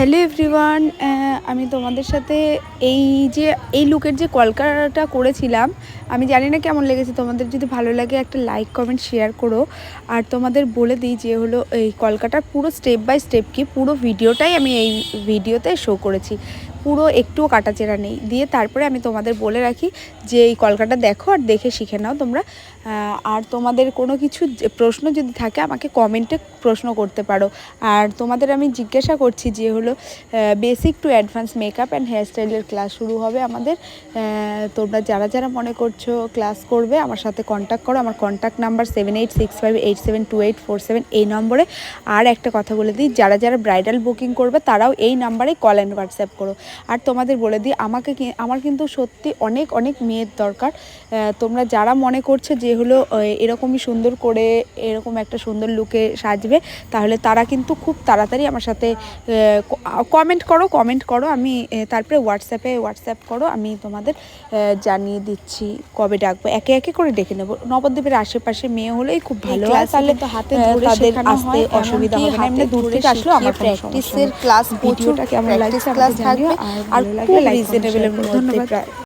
Hello everyone, আমি তোমাদের সাথে এই লুকের যে কলকাটা করেছিলাম, আমি জানি না কেমন লেগেছে। তোমাদের যদি ভালো লাগে একটা লাইক কমেন্ট শেয়ার করো। আর তোমাদের বলে দিই যে হলো এই কলকাটার পুরো স্টেপ বাই স্টেপ কি পুরো ভিডিওটাই আমি এই ভিডিওতে শো করেছি, পুরো একটুও কাটাচেরা নেই। দিয়ে তারপরে আমি তোমাদের বলে রাখি যে এই কলকাটা দেখো আর দেখে শিখে নাও তোমরা। আর তোমাদের কোনো কিছু প্রশ্ন যদি থাকে আমাকে কমেন্টে প্রশ্ন করতে পারো। আর তোমাদের আমি জিজ্ঞাসা করছি যে হলো basic to advance makeup and হেয়ারস্টাইলের ক্লাস শুরু হবে আমাদের। তোমরা যারা যারা মনে করছো ক্লাস করবে আমার সাথে কন্ট্যাক্ট করো। আমার কন্ট্যাক্ট নাম্বার 7865872847 এই নম্বরে। আর একটা কথা বলে দিই, যারা যারা ব্রাইডাল বুকিং করবে তারাও এই নাম্বারে কল অ্যান্ড হোয়াটসঅ্যাপ করো। আর তোমাদের বলে দিই, আমার কিন্তু সত্যি অনেক অনেক মেয়ের দরকার। তোমরা যারা মনে করছো যে হলো এরকমই সুন্দর করে এরকম একটা সুন্দর লুকে সাজবে, তাহলে তারা কিন্তু খুব তাড়াতাড়ি আমার সাথে কমেন্ট করো। আমি তারপরে হোয়াটসঅ্যাপ করো, আমি তোমাদের জানিয়ে দিচ্ছি কবে ডাকবো। একে একে করে ডেকে নেবো। নবদ্বীপের আশেপাশে মেয়ে হলেই খুব ভালো হয়, তাহলে হাতে ধরে তাদের আসতে অসুবিধা হবে না। এমনি দূর থেকে আসলেও আমার প্র্যাকটিসের ক্লাস ভিডিওটা কেমন লাগছে আমাকে জানিও। আর খুব রিজনেবলের মধ্যে। ধন্যবাদ।